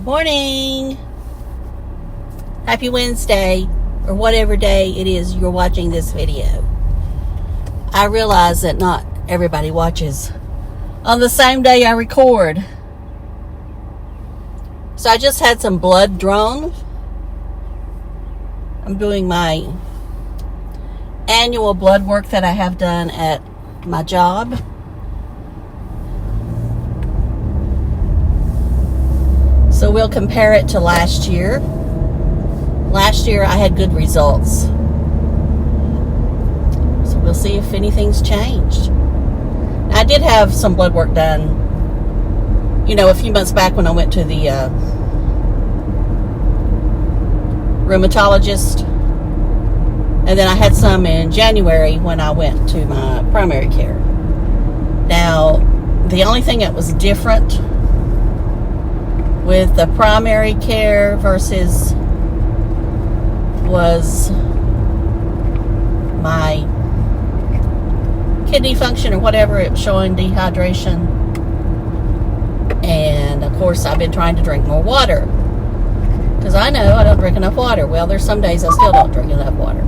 Morning. Happy Wednesday, or whatever day it is you're watching this video. I realize that not everybody watches on the same day I record. So I just had some blood drawn. I'm doing my annual blood work that I have done at my job. So we'll compare it to last year. Last year I had good results. So we'll see if anything's changed. Now, I did have some blood work done, a few months back when I went to the rheumatologist. And then I had some in January when I went to my primary care. Now, the only thing that was different with the primary care versus was my kidney function or whatever. It was showing dehydration. And of course I've been trying to drink more water because I know I don't drink enough water. Well, there's some days I still don't drink enough water,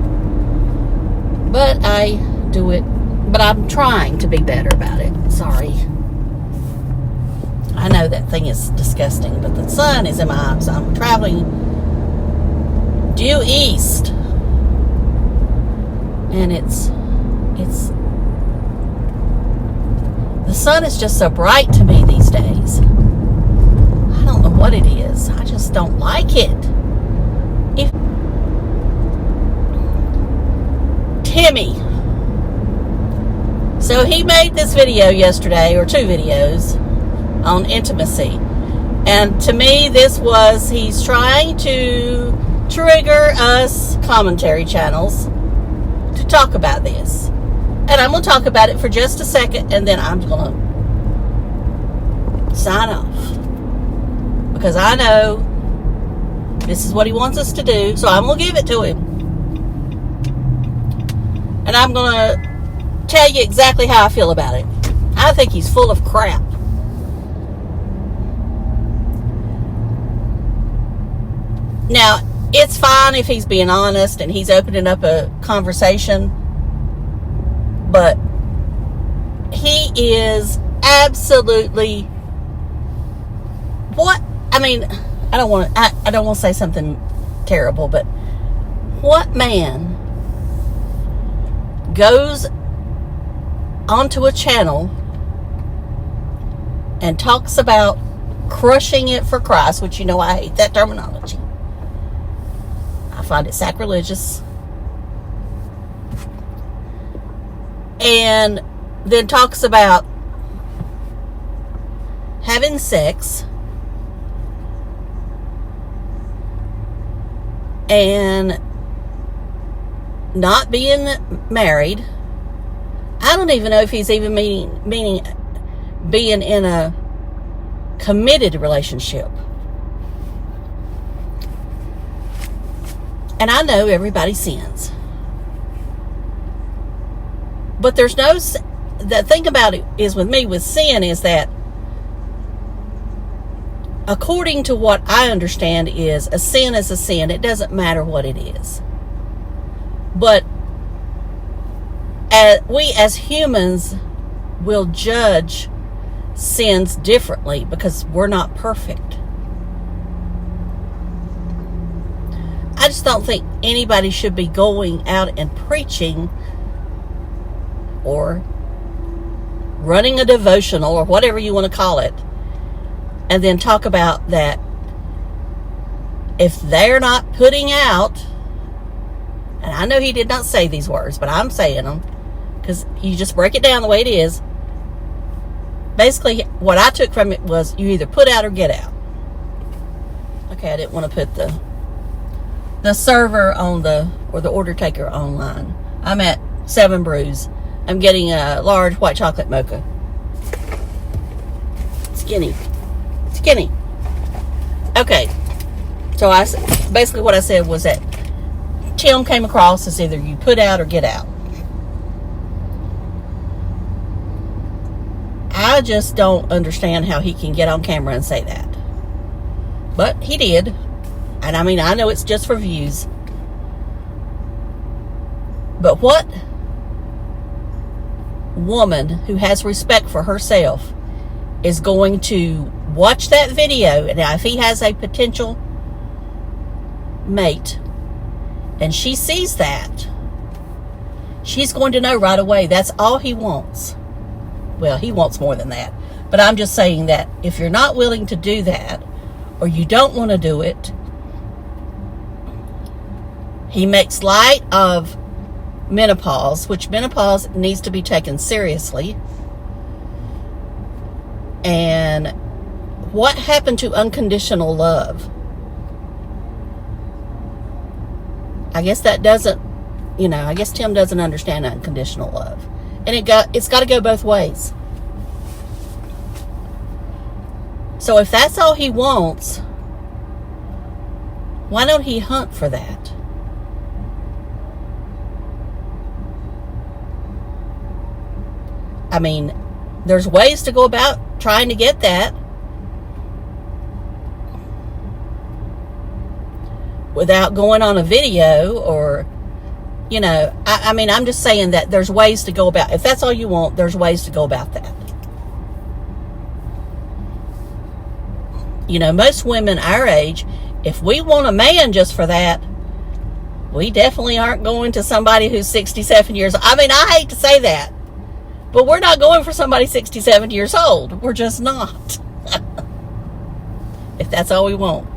but I do it. But I'm trying to be better about it. Sorry, I know that thing is disgusting, but the sun is in my eyes. I'm traveling due east, and it's the sun is just so bright to me these days. I don't know what it is. I just don't like it. Timmy. So he made this video yesterday, or two videos, on intimacy. And to me, he's trying to trigger us commentary channels to talk about this. And I'm going to talk about it for just a second, and then I'm going to sign off. Because I know this is what he wants us to do, so I'm going to give it to him. And I'm going to tell you exactly how I feel about it. I think he's full of crap. Now, it's fine if he's being honest and he's opening up a conversation, but he is absolutely I don't want to say something terrible, but what man goes onto a channel and talks about crushing it for Christ, which I hate that terminology. I find it sacrilegious. And then talks about having sex and not being married. I don't even know if he's even meaning being in a committed relationship. And I know everybody sins. But there's the thing about it is with me, with sin, is that according to what I understand is a sin is a sin. It doesn't matter what it is. But we as humans will judge sins differently because we're not perfect. I just don't think anybody should be going out and preaching or running a devotional or whatever you want to call it, and then talk about that if they're not putting out, and I know he did not say these words, but I'm saying them because you just break it down the way it is. Basically, what I took from it was you either put out or get out. Okay, I didn't want to put the server on or the order taker online. I'm at 7 Brews. I'm getting a large white chocolate mocha. Skinny. Okay. So basically what I said was that Tim came across as either you put out or get out. I just don't understand how he can get on camera and say that. But he did. And I mean, I know it's just for views. But what woman who has respect for herself is going to watch that video, and if he has a potential mate and she sees that, she's going to know right away that's all he wants. Well, he wants more than that, but I'm just saying that if you're not willing to do that, or you don't want to do it, he makes light of menopause, which menopause needs to be taken seriously. And what happened to unconditional love? I guess that doesn't, I guess Tim doesn't understand unconditional love. And it's got to go both ways. So if that's all he wants, why don't he hunt for that? I mean, there's ways to go about trying to get that without going on a video or, I mean, I'm just saying that there's ways to go about. If that's all you want, there's ways to go about that. Most women our age, if we want a man just for that, we definitely aren't going to somebody who's 67 years old. I mean, I hate to say that, but we're not going for somebody 67 years old. We're just not. If that's all we want.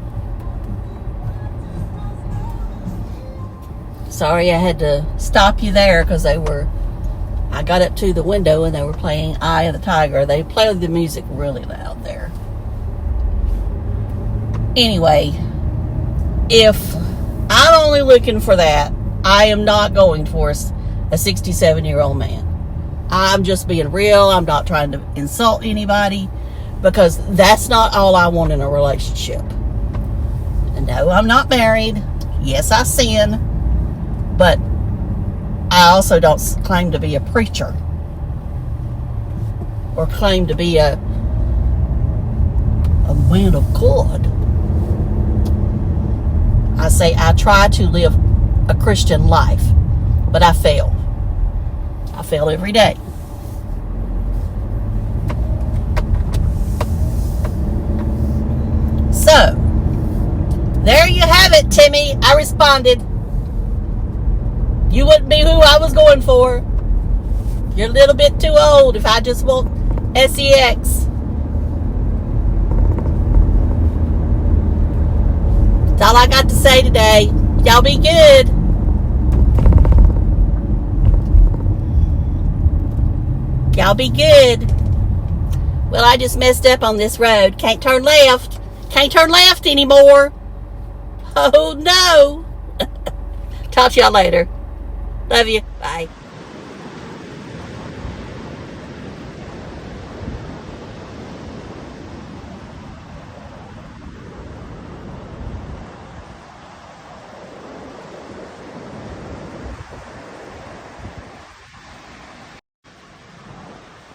Sorry I had to stop you there because I got up to the window and they were playing Eye of the Tiger. They play the music really loud there. Anyway, if I'm only looking for that, I am not going for a 67-year-old man. I'm just being real. I'm not trying to insult anybody, because that's not all I want in a relationship. And no, I'm not married. Yes, I sin. But I also don't claim to be a preacher or claim to be a man of God. I say I try to live a Christian life, but I fail. I fail every day. So, there you have it, Timmy. I responded. You wouldn't be who I was going for. You're a little bit too old if I just want sex. That's all I got to say today. Y'all be good. Y'all be good. Well, I just messed up on this road. Can't turn left. Can't turn left anymore. Oh, no. Talk to y'all later. Love you. Bye.